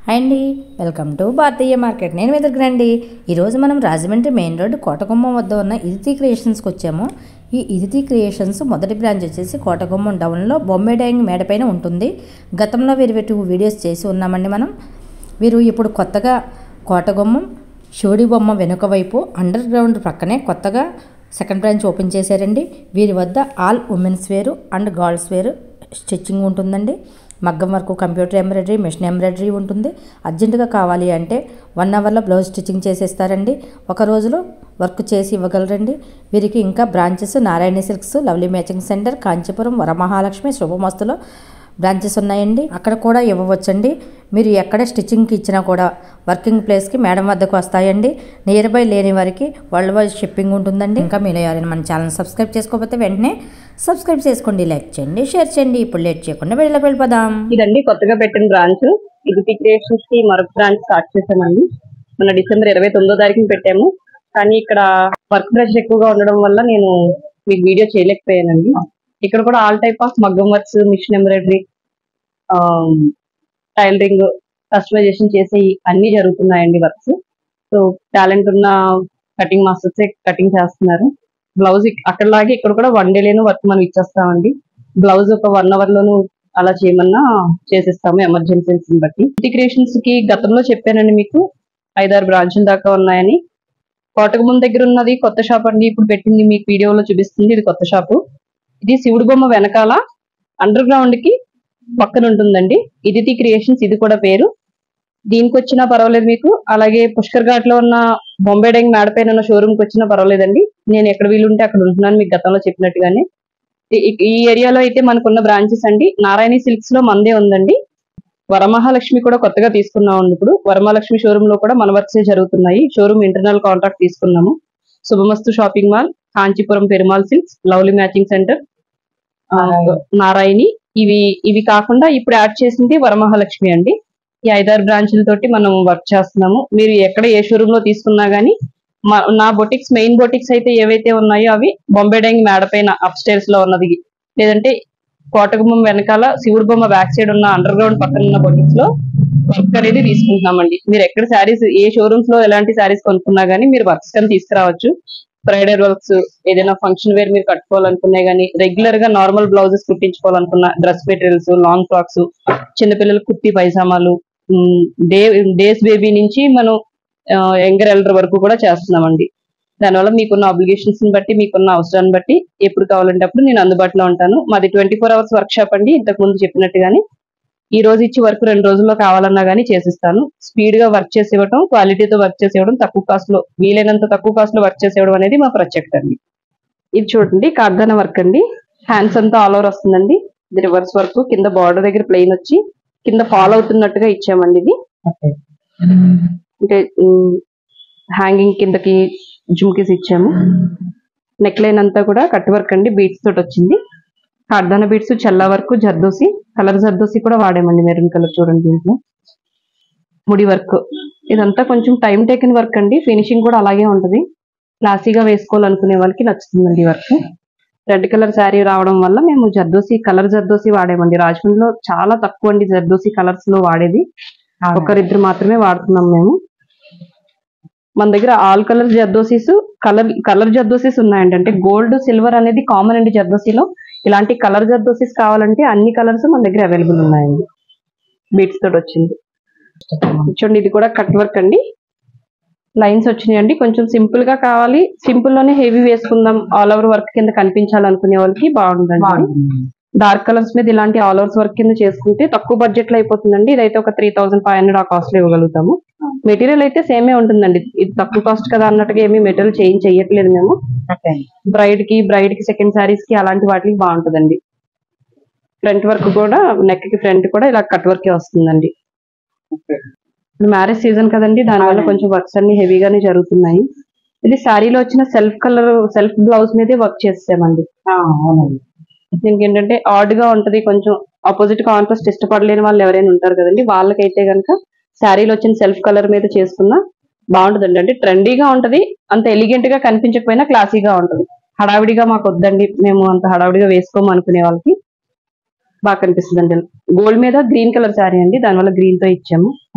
Hi అండి, welcome to Bharatiya market. నేను వెదర్గండి. ఈరోజు మనం రాజమండ్రి మెయిన్ రోడ్ కోటగుమ్మం వద్ద ఉన్న ఇదితి క్రియేషన్స్కి వచ్చాము. ఈ ఇదితి క్రియేషన్స్ మొదటి బ్రాంచ్ వచ్చేసి కోటగుమ్మం డౌన్లో బొంబే డైయింగ్ మేడపైన ఉంటుంది. గతంలో వీరు 2 వీడియోస్ చేసి ఉన్నామండి మనం. వీరు ఇప్పుడు కొత్తగా కోటగుమ్మం షోడి బొమ్మ వెనుక వైపు అండర్ గ్రౌండ్ ప్రక్కనే కొత్తగా సెకండ్ బ్రాంచ్ ఓపెన్ చేశారండి. వీరి వద్ద ఆల్ ఉమెన్స్ వేరు అండ్ గర్ల్స్ వేరు స్టిచ్చింగ్ ఉంటుందండి. మగ్గం work, computer embroidery, machine embroidery ఉంటుంది. అర్జెంటుగా కావాలి అంటే 1 అవర్లో బ్లౌజ్ స్టిచ్చింగ్ చేసేస్తారండి. ఒక రోజులో వర్క్ చేసి ఇవ్వగలరండి. వీరికి ఇంకా branches Narayana silks, lovely matching centre, Kanchipuram, Varamahalakshmi, శుభమస్తులో బ్రాంచెస్ ఉన్నాయండి. అక్కడ కూడా ఇవ్వవచ్చండి. మీరు ఎక్కడ స్టిచ్చింగ్కి ఇచ్చినా కూడా వర్కింగ్ ప్లేస్కి మేడం వద్దకు వస్తాయండి. నియర్ బై లేని వారికి వరల్డ్ వైడ్ షిప్పింగ్ ఉంటుందండి. ఇంకా మీరు ఎవరైనా మన ఛానల్ సబ్స్క్రైబ్ చేసుకోకపోతే వెంటనే సబ్స్క్రైబ్ చేసుకోండి, లైక్ చేయండి, షేర్ చేయండి. ఇప్పుడు లేట్ చేయకుండా వీడియోలోకి వెళ్ళిపోదాం. ఇదండి కొత్తగా పెట్టిన బ్రాంచ్. ఇదితి క్రియేషన్స్ కి మరొక బ్రాంచ్ స్టార్ట్ చేసామండి. మన డిసెంబర్ 29వ తారీఖున పెట్టాము. కానీ ఇక్కడ వర్క్ ప్రెషర్ ఎక్కువగా ఉండడం వల్ల నేను మీకు వీడియో చేయలేకపోయానండి. ఇక్కడ కూడా ఆల్ టైప్ ఆఫ్ మగ్గం works, machine embroidery, tailoring, customisation చేసే అన్ని జరుగుతున్నాయండి వర్క్స్. సో టాలెంట్ ఉన్న కటింగ్ మాస్టర్స్ కటింగ్ చేస్తున్నారు. బ్లౌజ్ అక్కడలాగే ఇక్కడ కూడా 1 డేలోనూ వర్క్ మనం ఇచ్చేస్తామండి. బ్లౌజ్ ఒక 1 అవర్ లోను అలా చేయమన్నా చేసిస్తాము ఎమర్జెన్సీని బట్టి. ఇదితి క్రియేషన్స్ కి గతంలో చెప్పానండి మీకు 5-6 బ్రాంచుల దాకా ఉన్నాయని. కోటగుమ్మం దగ్గర ఉన్నది కొత్త షాప్ అండి. ఇప్పుడు పెట్టింది మీకు వీడియోలో చూపిస్తుంది. ఇది కొత్త షాపు. ఇది శివుడి బొమ్మ వెనకాల అండర్ గ్రౌండ్ కి పక్కన ఉంటుందండి. ఇదితి క్రియేషన్స్ ఇది కూడా పేరు. దీనికి వచ్చినా పర్వాలేదు మీకు. అలాగే పుష్కర్ ఘాట్ లో ఉన్న బొంబే డైయింగ్ మేడపైన ఉన్న షోరూమ్ కి వచ్చినా పర్వాలేదండి. నేను ఎక్కడ వీలుంటే అక్కడ ఉంటున్నాను, మీకు గతంలో చెప్పినట్టుగానే. ఈ ఏరియాలో అయితే మనకున్న బ్రాంచెస్ అండి, నారాయణ సిల్క్స్ లో మందే ఉందండి. వరమహాలక్ష్మి కూడా కొత్తగా తీసుకున్నాం. ఇప్పుడు వరమహాలక్ష్మి షోరూమ్ లో కూడా మన వర్క్సే జరుగుతున్నాయి. షోరూమ్ ఇంటర్నల్ కాంట్రాక్ట్ తీసుకున్నాము. Subhamastu shopping mall, Kanchipuram Perumal silks, lovely matching centre, Narayani, ఇవి కాకుండా ఇప్పుడు యాడ్ చేసింది వరమహాలక్ష్మి అండి. ఈ 5-6 బ్రాంచులతోటి మనం వర్క్ చేస్తున్నాము. మీరు ఎక్కడ ఏ షోరూమ్ లో తీసుకున్నా గానీ నా బొటిక్స్, మెయిన్ బొటిక్స్ అయితే ఏవైతే ఉన్నాయో అవి బొంబే డైయింగ్ మేడపైన అప్ స్టేర్స్ లో ఉన్నది, లేదంటే కోటగుమ్మం వెనకాల శివుడి బొమ్మ బ్యాక్ సైడ్ ఉన్న అండర్ గ్రౌండ్ పక్కన ఉన్న బొటిక్స్ లో వర్క్ అనేది తీసుకుంటున్నామండి. మీరు ఎక్కడ శారీస్, ఏ షోరూమ్స్ లో ఎలాంటి శారీస్ కొనుక్కున్నా గానీ మీరు వర్క్స్ కానీ తీసుకురావచ్చు. బ్రైడల్ వర్క్స్, ఏదైనా ఫంక్షన్ వేర్ మీరు కట్టుకోవాలనుకున్నా గానీ, రెగ్యులర్ గా నార్మల్ బ్లౌజెస్ కుట్టించుకోవాలనుకున్న, డ్రెస్ మెటీరియల్స్, లాంగ్ ఫ్రాక్స్, చిన్నపిల్లల కుర్తి పైజామాలు, డేస్ బేబీ నుంచి మనం యంగర్ ఎల్డర్ వరకు కూడా చేస్తున్నామండి. దానివల్ల మీకున్న అబ్లిగేషన్స్ ని బట్టి, మీకున్న అవసరాన్ని బట్టి ఎప్పుడు కావాలంటే అప్పుడు నేను అందుబాటులో ఉంటాను. మాది 24 hours వర్క్ షాప్ అండి. ఇంతకు ముందు చెప్పినట్టుగానే ఈ రోజు ఇచ్చి వర్క్ 2 రోజుల్లో కావాలన్నా గానీ చేసిస్తాను. స్పీడ్ గా వర్క్ చేసి ఇవ్వడం, క్వాలిటీతో వర్క్ చేసి ఇవ్వడం, తక్కువ కాస్ట్ లో, వీలైనంత తక్కువ కాస్ట్ లో వర్క్ చేసి ఇవ్వడం అనేది మా ప్రత్యేకత అండి. ఇది చూడండి, కార్దానా వర్క్ అండి. హ్యాండ్స్ అంతా ఆల్ ఓవర్ వస్తుందండి. ఇది రివర్స్ వర్క్, కింద బార్డర్ దగ్గర ప్లెయిన్ వచ్చి కింద ఫాల్ అవుతున్నట్టుగా ఇచ్చామండి. ఇది అంటే హ్యాంగింగ్ కిందకి జుమ్కీస్ ఇచ్చాము. నెక్ లైన్ అంతా కూడా కట్ వర్క్ అండి, బీట్స్ తోటి వచ్చింది. కార్దానా బీట్స్, చల్లా వర్క్, జర్దోసి, కలర్ జర్దోసి కూడా వాడామండి. మెరూన్ కలర్ చూడండి. దీంట్లో ముడి వర్క్, ఇదంతా కొంచెం టైం టేకిన్ వర్క్ అండి. ఫినిషింగ్ కూడా అలాగే ఉంటది. క్లాసీగా వేసుకోవాలనుకునే వాళ్ళకి నచ్చుతుందండి వర్క్. రెడ్ కలర్ శారీ రావడం వల్ల మేము జర్దోసి, కలర్ జర్దోసి వాడామండి. రాజమండ్రిలో చాలా తక్కువ అండి జర్దోసి కలర్స్ లో వాడేది. 1-2 మాత్రమే వాడుతున్నాం మేము. మన దగ్గర ఆల్ కలర్ జర్దోసీస్, కలర్ జర్దోసీస్ ఉన్నాయండి. అంటే గోల్డ్, సిల్వర్ అనేది కామన్ అండి జర్దోసీలో. ఇలాంటి కలర్ జర్దోసీస్ కావాలంటే అన్ని కలర్స్ మన దగ్గర అవైలబుల్ ఉన్నాయండి. బీట్స్ తోటి వచ్చింది చూడండి. ఇది కూడా కట్ వర్క్ అండి. లైన్స్ వచ్చినాయండి. కొంచెం సింపుల్ గా కావాలి, సింపుల్ లోనే హెవీ వేసుకుందాం, ఆల్ ఓవర్ వర్క్ కింద కనిపించాలనుకునే వాళ్ళకి బాగుంటుందండి. డార్క్ కలర్స్ మీద ఇలాంటి ఆల్ ఓవర్స్ వర్క్ కింద చేసుకుంటే తక్కువ బడ్జెట్ లో అయిపోతుందండి. ఇదైతే ఒక 3500 ఆ కాస్ట్ లో ఇవ్వగలుగుతాము. మెటీరియల్ అయితే సేమే ఉంటుందండి. ఇది తక్కువ కాస్ట్ కదా అన్నట్టుగా ఏమి మెటీరియల్ చేంజ్ చేయట్లేదు మేము. బ్రైడ్ కి సెకండ్ శారీస్ కి అలాంటి వాటికి బాగుంటుందండి. ఫ్రంట్ వర్క్ కూడా, నెక్ కి ఫ్రంట్ కూడా ఇలా కట్ వర్క్ వస్తుందండి. మ్యారేజ్ సీజన్ కదండి, దానివల్ల కొంచెం వర్క్స్ అన్ని హెవీగానే జరుగుతున్నాయి. ఇది శారీలో వచ్చిన సెల్ఫ్ బ్లౌజ్ మీదే వర్క్ చేసామండి. దీనికి ఏంటంటే ఆడ్ గా ఉంటది కొంచెం. ఆపోజిట్ కాంట్రాస్ట్ ఇష్టపడలేని వాళ్ళు ఎవరైనా ఉంటారు కదండి, వాళ్ళకైతే కనుక శారీలో వచ్చిన సెల్ఫ్ కలర్ మీద చేసుకున్నా బాగుంటుందండి. అంటే ట్రెండీగా ఉంటది, అంత ఎలిగెంట్ గా కనిపించకపోయినా క్లాసీగా ఉంటది. హడావిడిగా మాకు వద్దండి, మేము అంత హడావిడిగా వేసుకోము అనుకునే వాళ్ళకి బాగా కనిపిస్తుంది అండి. గోల్డ్ మీద గ్రీన్ కలర్ శారీ అండి, దానివల్ల గ్రీన్ తో ఇచ్చాము.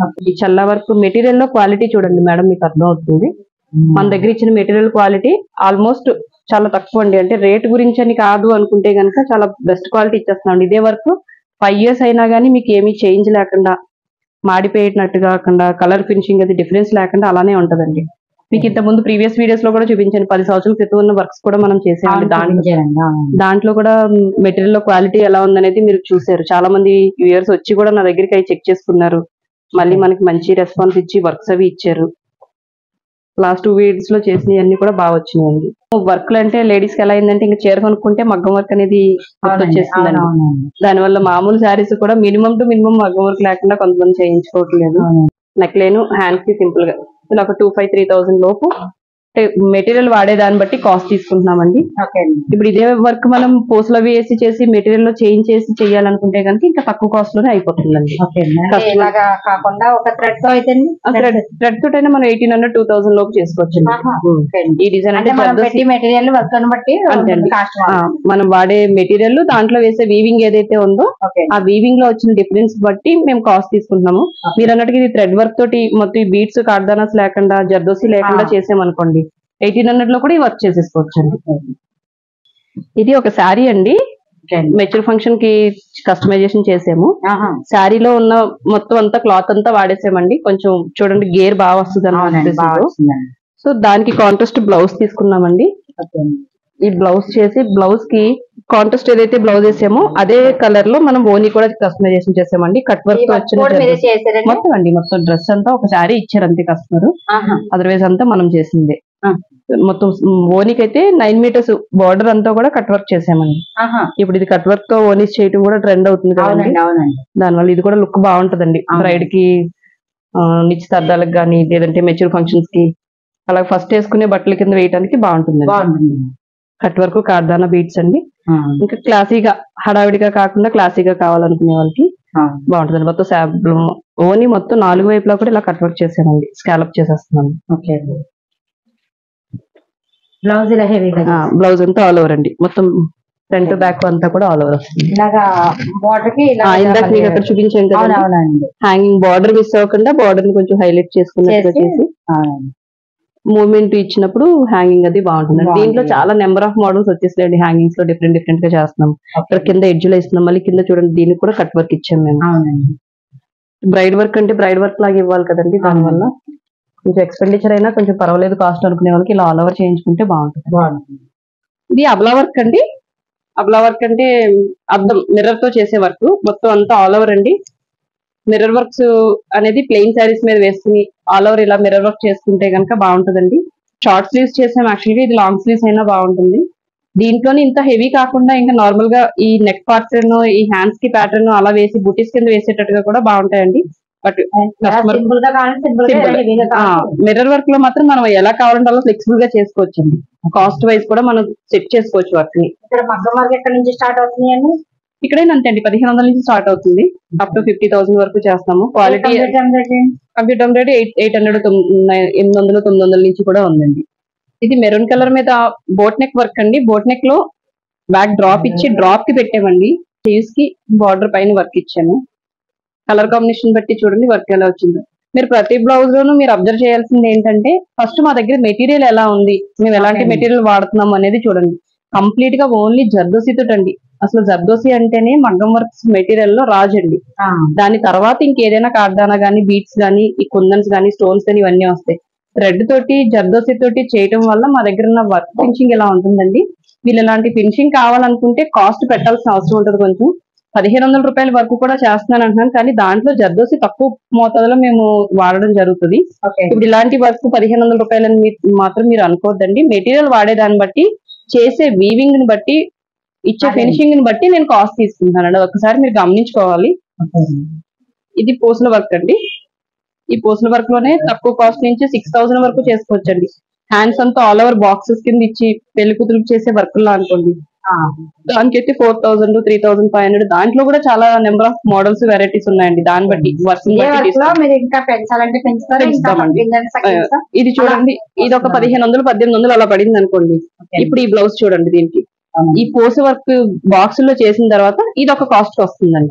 ఈ చల్ల వర్క్ మెటీరియల్ లో క్వాలిటీ చూడండి మేడం, మీకు అర్థం అవుతుంది. మన దగ్గర ఇచ్చిన మెటీరియల్ క్వాలిటీ ఆల్మోస్ట్ చాలా తక్కువ అండి. అంటే రేట్ గురించి అని కాదు అనుకుంటే కనుక చాలా బెస్ట్ క్వాలిటీ ఇచ్చేస్తున్నాం. ఇదే వర్క్ 5 years అయినా కానీ మీకు ఏమీ చేంజ్ లేకుండా, మాడిపోయేటట్టు కాకుండా, కలర్ ఫినిషింగ్ అది డిఫరెన్స్ లేకుండా అలానే ఉంటదండి. మీకు ఇంత ముందు ప్రీవియస్ వీడియోస్ లో కూడా చూపించాను, 10 సంవత్సరాల క్రితం ఉన్న వర్క్స్ కూడా మనం చేసామండి. దాంట్లో కూడా మెటీరియల్ లో క్వాలిటీ ఎలా ఉందనేది మీరు చూసారు. చాలా మంది వ్యూయర్స్ వచ్చి కూడా నా దగ్గరికి అవి చెక్ చేసుకున్నారు. మళ్ళీ మనకి మంచి రెస్పాన్స్ ఇచ్చి వర్క్స్ అవి ఇచ్చారు. లాస్ట్ 2 వీడియోస్ లో చేసినవి అన్ని కూడా బాగా వచ్చినాయండి. వర్క్ అంటే లేడీస్ కి ఎలా అయిందంటే, ఇంకా చీర కొనుక్కుంటే మగ్గం వర్క్ అనేది వచ్చేస్తుందండి. దానివల్ల మామూలు శారీస్ కూడా మినిమం టు మినిమం మగ్గం వర్క్ లేకుండా కొంతమంది చేయించుకోవట్లేదు. నెక్ లైన్ హ్యాండ్స్ కి సింపుల్ గా ఇలా ఒక 2,500-3,000 లోపు మెటీరియల్ వాడేదాన్ని బట్టి కాస్ట్ తీసుకుంటున్నామండి. ఇప్పుడు ఇదే వర్క్ మనం పూసలు వేసి చేసి మెటీరియల్ లో చేంజ్ చేసి చేయాలనుకుంటే కనుక ఇంకా తక్కువ కాస్ట్ లోనే అయిపోతుందండి. కాకుండా ఒక థ్రెడ్ తో అయితే థ్రెడ్ తోటి అయినా మనం 1,800-2,000 లోపు చేసుకోవచ్చు. ఈ డిజైన్ అంటే మెటీరియల్ వర్క్ బట్టి మనం వాడే మెటీరియల్, దాంట్లో వేసే వీవింగ్ ఏదైతే ఉందో ఆ వీవింగ్ లో వచ్చిన డిఫరెన్స్ బట్టి మేము కాస్ట్ తీసుకుంటున్నాము. మీరు అన్నట్టుగా ఇది థ్రెడ్ వర్క్ తోటి మొత్తం ఈ బీట్స్, కార్దానాస్ లేకుండా, జర్దోసి లేకుండా చేసామనుకోండి 1,800 లో కూడా ఈ వర్క్ చేసేసుకోవచ్చు అండి. ఇది ఒక శారీ అండి, మెచ్యూర్ ఫంక్షన్ కి కస్టమైజేషన్ చేసాము. శారీలో ఉన్న మొత్తం అంతా క్లాత్ అంతా వాడేసామండి. కొంచెం చూడండి గేర్ బాగా వస్తుంది అన్నమాట. సో దానికి కాంట్రాస్ట్ బ్లౌజ్ తీసుకున్నామండి. ఈ బ్లౌజ్ చేసి బ్లౌజ్ కి కాంట్రాస్ట్ ఏదైతే బ్లౌజ్ వేసామో అదే కలర్ లో మనం ఓని కూడా కస్టమైజేషన్ చేసామండి. కట్ వర్క్ తో వచ్చిన మొత్తం అండి, మొత్తం డ్రెస్ అంతా ఒక శారీ ఇచ్చారు అంతే కస్టమర్. అదర్వైజ్ అంతా మనం చేసింది. మొత్తం ఓనికి అయితే 9 meters బార్డర్ అంతా కూడా కట్ వర్క్ చేసామండి. ఇప్పుడు ఇది కట్ వర్క్ తో ఓనీస్ చేయడం కూడా ట్రెండ్ అవుతుంది కదండి. దానివల్ల ఇది కూడా లుక్ బాగుంటదండి. బ్రైడ్ కి నిశ్చితార్థాలకు కానీ, లేదంటే మెచ్యూర్ ఫంక్షన్స్ కి అలా ఫస్ట్ వేసుకునే బట్టల కింద వేయడానికి బాగుంటుంది. కట్ వర్క్, కార్దానా బీట్స్ అండి. ఇంకా క్లాసీగా హడావిడిగా కాకుండా క్లాసీగా కావాలనుకునే వాళ్ళకి బాగుంటుంది. మొత్తం ఓని మొత్తం 4 వైపులా కూడా ఇలా కట్ వర్క్ చేసామండి. స్కాలప్ చేసేస్తున్నాను. బ్లౌజ్ ఇలా హెవీగా, బ్లౌజ్ అంతా ఆల్ ఓవర్ అండి, మొత్తం ఫ్రంట్ బ్యాక్ అంతా కూడా ఆల్ ఓవర్ వస్తుంది. ఇందాక మీకు అక్కడ చూపించాను కదా, హ్యాంగింగ్ బార్డర్ మిస్ అవ్వకుండా బార్డర్ ని కొంచెం హైలైట్ చేసుకున్నట్టుగా చేసి మూవ్మెంట్ ఇచ్చినప్పుడు హ్యాంగింగ్ అది బాగుంటుంది. దీంట్లో చాలా నెంబర్ ఆఫ్ మోడల్స్ వచ్చేసాయండి. హ్యాంగింగ్స్ లో డిఫరెంట్ డిఫరెంట్ గా చేస్తున్నాం. ఇక్కడ కింద ఎడ్జ్ లో ఇస్తున్నాం, మళ్ళీ కింద చూడండి దీనికి కూడా కట్ వర్క్ ఇచ్చాం మేము. బ్రైడ్ వర్క్ అంటే బ్రైడ్ వర్క్ లాగా ఇవ్వాలి కదండి, దానివల్ల కొంచెం ఎక్స్పెండిచర్ అయినా కొంచెం పర్వాలేదు కాస్ట్ అనుకునే వాళ్ళకి ఇలా ఆల్ ఓవర్ చేయించుకుంటే బాగుంటుంది. ఇది అబ్లా వర్క్ అండి. అబ్లా వర్క్ అంటే అద్దం, మిర్రర్ తో చేసే వర్క్, మొత్తం అంతా ఆల్ ఓవర్ అండి. మిర్రర్ వర్క్స్ అనేది ప్లెయిన్ శారీస్ మీద వేసుకుని ఆల్ ఓవర్ ఇలా మిర్రర్ వర్క్ చేసుకుంటే కనుక బాగుంటుందండి. షార్ట్ స్లీవ్స్ చేసాం యాక్చువల్గా, ఇది లాంగ్ స్లీవ్స్ అయినా బాగుంటుంది. దీంట్లోనే ఇంత హెవీ కాకుండా ఇంకా నార్మల్ గా ఈ నెక్ ప్యాటర్న్, ఈ హ్యాండ్స్ కి ప్యాటర్న్ అలా వేసి బుటీస్ కింద వేసేటట్టుగా కూడా బాగుంటాయండి. బట్ మిర్రర్ వర్క్ లో మాత్రం మనం ఎలా కావాలంటే అలా ఫ్లెక్సిబుల్ గా చేసుకోవచ్చండి. కాస్ట్ వైజ్ కూడా మనం సెట్ చేసుకోవచ్చు వర్క్ ని. ఇక్కడ మగ్గం వర్క్ ఎక్కడి నుంచి స్టార్ట్ అవుతున్నాయండి? ఇక్కడైనా అంతే అండి, 1,500 నుంచి స్టార్ట్ అవుతుంది, అప్ టు 50,000 వరకు చేస్తాము. క్వాలిటీ కంప్యూటర్ ఎంబ్రాయిడరీ 800, 800, 900 నుంచి కూడా ఉందండి. ఇది మెరూన్ కలర్ మీద బోట్ నెక్ వర్క్ అండి. బోట్ నెక్ లో బ్యాక్ డ్రాప్ ఇచ్చి డ్రాప్ కి పెట్టామండి. స్లీవ్స్ కి బార్డర్ పైన వర్క్ ఇచ్చాము. కలర్ కాంబినేషన్ బట్టి చూడండి వర్క్ ఎలా వచ్చిందో. మీరు ప్రతి బ్లౌజ్ లోనూ మీరు అబ్జర్వ్ చేయాల్సింది ఏంటంటే, ఫస్ట్ మా దగ్గర మెటీరియల్ ఎలా ఉంది, మేము ఎలాంటి మెటీరియల్ వాడుతున్నాం అనేది చూడండి. కంప్లీట్ గా ఓన్లీ జర్దోసితో అండి. అసలు జర్దోసి అంటేనే మగ్గం వర్క్స్ మెటీరియల్ లో రాజు అండి. దాని తర్వాత ఇంకేదైనా కార్దానా గానీ, బీట్స్ గానీ, ఈ కుందన్స్ గానీ, స్టోన్స్ గానీ ఇవన్నీ వస్తాయి. థ్రెడ్ తోటి, జర్దోసి తోటి చేయటం వల్ల మా దగ్గర ఉన్న వర్క్ ఫినిషింగ్ ఎలా ఉంటుందండి. వీళ్ళు ఇలాంటి ఫినిషింగ్ కావాలనుకుంటే కాస్ట్ పెట్టాల్సిన అవసరం ఉంటుంది. కొంచెం 1,500 రూపాయల వరకు కూడా చేస్తున్నాను అంటున్నాను, కానీ దాంట్లో జర్దోసి తక్కువ మోతాదులో మేము వాడడం జరుగుతుంది. ఇప్పుడు ఇలాంటి వర్క్ 1,500 రూపాయలని మాత్రం మీరు అనుకోవద్దండి. మెటీరియల్ వాడేదాన్ని బట్టి, చేసే వీవింగ్ ని బట్టి, ఇచ్చే ఫినిషింగ్ ని బట్టి నేను కాస్ట్ తీసుకుంటానండి. ఒకసారి మీరు గమనించుకోవాలి. ఇది పూసల వర్క్ అండి. ఈ పూసల వర్క్ లోనే తక్కువ కాస్ట్ నుంచి 6,000 వరకు చేసుకోవచ్చండి. హ్యాండ్స్ అంతా ఆల్ ఓవర్ బాక్సెస్ కింద ఇచ్చి పెళ్లి కూతురు చేసే వర్క్ లా అనుకోండి, దానికైతే 4,000, 3,500. దాంట్లో కూడా చాలా నెంబర్ ఆఫ్ మోడల్స్, వెరైటీస్ ఉన్నాయండి. దాన్ని బట్టి వర్కింగ్ పెంచుతామండి. ఇది చూడండి, ఇది ఒక 1,500, 1,800 అలా పడింది అనుకోండి. ఇప్పుడు ఈ బ్లౌజ్ చూడండి, దీనికి ఈ పోస్ వర్క్ బాక్స్ లో చేసిన తర్వాత ఇది ఒక కాస్ట్ వస్తుందండి.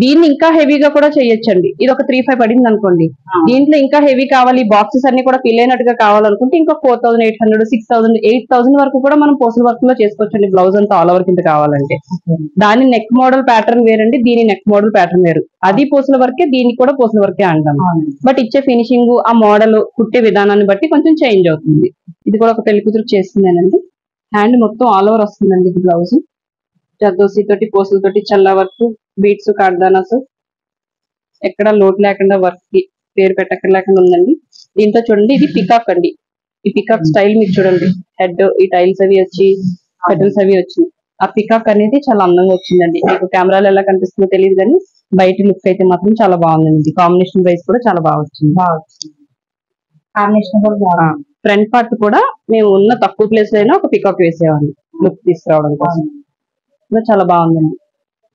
దీన్ని ఇంకా హెవీగా కూడా చేయొచ్చండి. ఇది ఒక 3,500 పడింది అనుకోండి. దీంట్లో ఇంకా హెవీ కావాలి, బాక్సెస్ అన్ని కూడా ఫిల్ అయినట్టుగా కావాలనుకుంటే ఇంకా 4,800, 6,000, 8,000 వరకు కూడా మనం పోస్టల్ వర్క్ లో చేసుకోవచ్చండి. బ్లౌజ్ అంతా ఆల్ ఓవర్ కింద కావాలంటే. దాని నెక్ మోడల్ ప్యాటర్న్ వేరండి, దీని నెక్ మోడల్ ప్యాటర్న్ వేరు. అది పోస్టల్ వర్కే, దీనికి కూడా పోస్టల్ వర్కే అంటాం. బట్ ఇచ్చే ఫినిషింగ్, ఆ మోడల్, కుట్టే విధానాన్ని బట్టి కొంచెం చేంజ్ అవుతుంది. ఇది కూడా ఒక పెళ్లి కూతురు చేస్తుందేనండి. హ్యాండ్ మొత్తం ఆల్ ఓవర్ వస్తుందండి. ఇది బ్లౌజ్ జర్దోసి తోటి, పోసుల తోటి, చల్లా వర్క్, బీట్స్, కార్డానాస్, ఎక్కడ లోటు లేకుండా వర్క్ కి పేరు పెట్టక్కర్లేకుండా ఉందండి. దీంతో చూడండి, ఇది పికాక్ అండి. ఈ పికాక్ స్టైల్ మీకు చూడండి, హెడ్ ఈ టైల్స్ అవి వచ్చి, పెటల్స్ అవి వచ్చి, ఆ పికాక్ అనేది చాలా అందంగా వచ్చిందండి. మీకు కెమెరాలో ఎలా కనిపిస్తుందో తెలియదు కానీ బయట లుక్ అయితే మాత్రం చాలా బాగుందండి. కాంబినేషన్ వైజ్ కూడా చాలా బాగా వచ్చింది. కాంబినేషన్ కూడా బాగా. ఫ్రంట్ పార్ట్ కూడా మేము ఉన్న తక్కువ ప్లేస్ లో అయినా ఒక పికాక్ వేసేవాళ్ళం లుక్ తీసుకురావడం కోసం. చాలా బాగుందండి.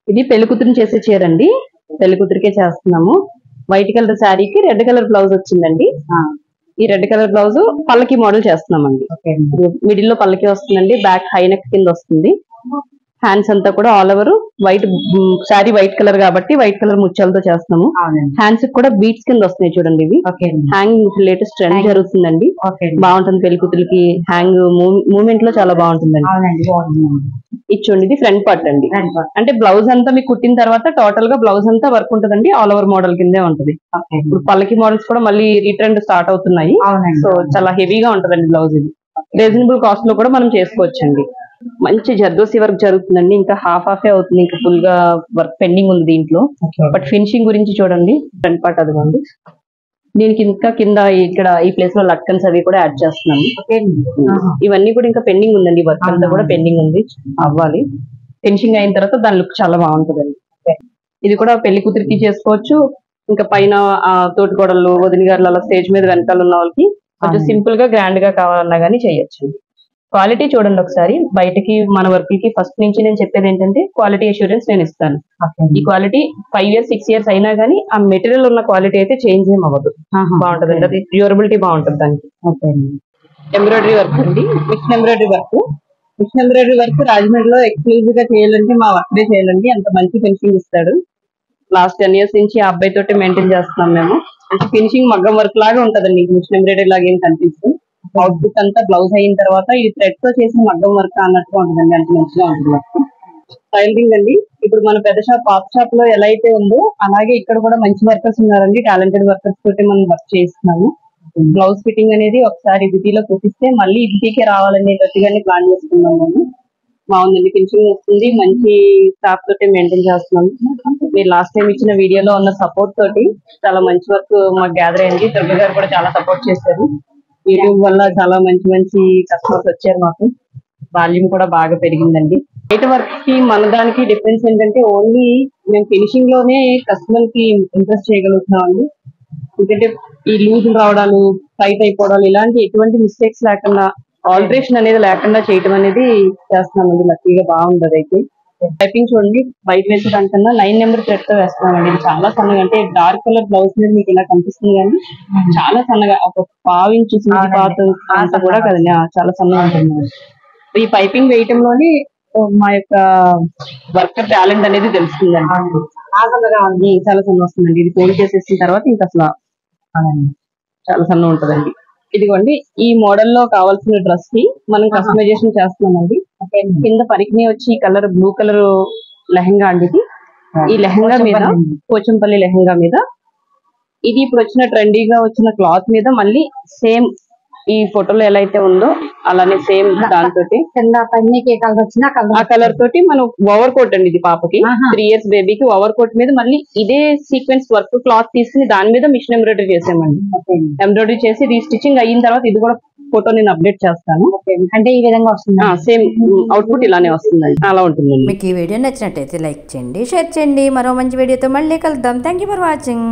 ఇది పెళ్లి కూతురిని చేసే చీర అండి. పెళ్లి కూతురికే చేస్తున్నాము. వైట్ కలర్ శారీకి రెడ్ కలర్ బ్లౌజ్ వచ్చిందండి. ఈ రెడ్ కలర్ బ్లౌజ్ పల్లకి మోడల్ చేస్తున్నామండి. మిడిల్ లో పల్లకి వస్తుందండి, బ్యాక్ హై నెక్ కింద వస్తుంది. హ్యాండ్స్ అంతా కూడా all over white, sari white colour కాబట్టి వైట్ కలర్ ముత్యాలతో చేస్తున్నాము. హ్యాండ్స్ కూడా బీట్స్ కింద వస్తున్నాయి చూడండి. ఇవి హ్యాంగ్ లేటెస్ట్ ట్రెండ్ జరుగుతుందండి. బాగుంటుంది పెళ్లి కూతురికి. హ్యాంగ్ మూవ్మెంట్ లో చాలా బాగుంటుందండి. ఇది చూడండి, ఇది ఫ్రంట్ పార్ట్ అండి. అంటే బ్లౌజ్ అంతా మీకు కుట్టిన తర్వాత టోటల్ గా బ్లౌజ్ అంతా వర్క్ ఉంటుందండి. ఆల్ ఓవర్ మోడల్ కిందే ఉంటది. ఇప్పుడు పల్లకి మోడల్స్ కూడా మళ్ళీ రీట్రెండ్ స్టార్ట్ అవుతున్నాయి. సో చాలా హెవీగా ఉంటదండి బ్లౌజ్. ఇది రీజనబుల్ కాస్ట్ లో కూడా మనం చేసుకోవచ్చండి. మంచి జర్దోసి వర్క్ జరుగుతుందండి. ఇంకా హాఫ్ అవుతుంది, ఇంకా ఫుల్ గా వర్క్ పెండింగ్ ఉంది దీంట్లో. బట్ ఫినిషింగ్ గురించి చూడండి, ఫ్రంట్ పార్ట్ అదిగోండి. దీనికి ఇంకా కింద ఇక్కడ ఈ ప్లేస్ లో లట్కన్స్ అవి కూడా యాడ్ చేస్తున్నాము. ఇవన్నీ కూడా ఇంకా పెండింగ్ ఉందండి. వర్క్ అంతా కూడా పెండింగ్ ఉంది, అవ్వాలి. ఫినిషింగ్ అయిన తర్వాత దాని లుక్ చాలా బాగుంటుందండి. ఇది కూడా పెళ్లి కూతురికి చేసుకోవచ్చు. ఇంకా పైన తోటి కోడళ్ళు, వదిన గారు అలా స్టేజ్ మీద వెనకాల ఉన్న వాళ్ళకి కొంచెం సింపుల్ గా గ్రాండ్ గా కావాలన్నా గానీ చేయొచ్చు. క్వాలిటీ చూడండి ఒకసారి. బయటకి మన వర్క్ కి ఫస్ట్ నుంచి నేను చెప్పేది ఏంటంటే క్వాలిటీ అష్యూరెన్స్ నేను ఇస్తాను. ఈ క్వాలిటీ 5 years 6 years అయినా గానీ ఆ మెటీరియల్ ఉన్న క్వాలిటీ అయితే చేంజ్ ఏం అవ్వదు. బాగుంటదండి, అది డ్యూరబిలిటీ బాగుంటుంది దానికి. ఎంబ్రాయిడరీ వర్క్ అండి, machine embroidery work. Machine embroidery work రాజమండ్రిలో ఎక్స్క్లూజివ్ గా చేయాలంటే మా వర్క్ డే చేయాలండి. అంత మంచి ఫినిషింగ్ ఇస్తాడు. లాస్ట్ 10 years నుంచి ఆ అబ్బాయి తోటి మెయింటైన్ చేస్తున్నాం మేము. అంటే ఫినిషింగ్ మగ్గం వర్క్ లాగా ఉంటదండి, మిషన్ ఎంబ్రాయిడరీ లాగా ఏం కనిపిస్తుంది. అవుట్పుట్ అంతా బ్లౌజ్ అయిన తర్వాత ఇది థ్రెడ్ తో చేసిన మగ్గం వర్క్ అన్నట్టుగా ఉంటుందండి. అంత మంచిగా ఉంటుంది వర్క్. టైలరింగ్ అండి, ఇప్పుడు మన పెద్ద షాప్, పాత షాప్ లో ఎలా అయితే ఉందో అలాగే ఇక్కడ కూడా మంచి వర్కర్స్ ఉన్నారండి. టాలెంటెడ్ వర్కర్స్ తోటి మనం వర్క్ చేస్తున్నాము. బ్లౌజ్ ఫిట్టింగ్ అనేది ఒకసారి ఇదిలో కుట్టిస్తే మళ్ళీ ఇదికే రావాలనేటట్టుగానే ప్లాన్ చేసుకున్నాం మేము. బాగుందండి, ఫినిషింగ్ వస్తుంది. మంచి స్టాఫ్ తోటి మెయింటైన్ చేస్తున్నాము. మీరు లాస్ట్ టైం ఇచ్చిన వీడియోలో ఉన్న సపోర్ట్ తోటి చాలా మంచి వర్క్ మాకు గ్యాదర్ అయింది. దుర్గ గారు కూడా చాలా సపోర్ట్ చేశారు. యూట్యూబ్ వల్ల చాలా మంచి మంచి కస్టమర్స్ వచ్చారు మాకు. వాల్యూమ్ కూడా బాగా పెరిగిందండి. బయట వర్క్ కి మన దానికి డిఫరెన్స్ ఏంటంటే ఓన్లీ మేము ఫినిషింగ్ లోనే కస్టమర్ కి ఇంప్రెస్ చేయగలుగుతున్నాం అండి. ఎందుకంటే ఈ లూజ్ రావడాలు, టైట్ అయిపోవడాలు ఇలాంటి ఎటువంటి మిస్టేక్స్ లేకుండా, ఆల్టరేషన్ అనేది లేకుండా చేయడం అనేది చేస్తున్నామండి. లక్కీగా బాగుంది అదైతే. టైపింగ్ చూడండి, బయట వేసేదానికన్నా 9 నెంబర్ థ్రెడ్ తో వేస్తున్నామండి. ఇది చాలా సన్నగా, అంటే డార్క్ కలర్ బ్లౌజ్ మీద మీకు ఇలా కనిపిస్తుంది కానీ చాలా సన్నగా, ఒక 1/2 ఇంచ్ అంతా కూడా కదండి, చాలా సన్నగా ఉంటుంది. ఈ పైపింగ్ వేయటంలోని మా యొక్క వర్కర్ టాలెంట్ అనేది తెలుస్తుందండి. చాలా సన్న వస్తుందండి. ఇది ఫోల్డ్ చేసేసిన తర్వాత ఇంకా అసలు చాలా సన్న ఉంటదండి. ఇదిగోండి, ఈ మోడల్ లో కావాల్సిన డ్రెస్ కి మనం కస్టమైజేషన్ చేస్తున్నామండి. కింద పరికిణి వచ్చి కలర్ బ్లూ కలర్ లెహంగా అండి. ఇది ఈ లెహంగా మీద, పోచంపల్లి లెహంగా మీద, ఇది ఇప్పుడు వచ్చిన ట్రెండీగా వచ్చిన క్లాత్ మీద మళ్ళీ సేమ్ ఈ ఫోటోలో ఎలా అయితే ఉందో అలానే సేమ్ దాంతో ఆ కలర్ తోటి మనం ఓవర్ కోట్ అండి. ఇది పాపకి 3 years బేబీకి ఓవర్ కోట్ మీద మళ్ళీ ఇదే సీక్వెన్స్ వర్క్ క్లాత్ తీసుకుని దాని మీద మిషన్ ఎంబ్రాయిడరీ చేసామండి. ఎంబ్రాయిడరీ చేసి రీస్టిచింగ్ అయిన తర్వాత ఇది కూడా ఫోటో నేను అప్డేట్ చేస్తాను. అంటే ఈ విధంగా వస్తుంది, సేమ్ అవుట్పుట్ ఇలానే వస్తుందండి. అలా ఉంటుందండి. మీకు ఈ వీడియో నచ్చినట్టయితే లైక్ చేయండి, షేర్ చేయండి. మరో మంచి వీడియోతో మళ్ళీ కలుద్దాం. Thank you for watching.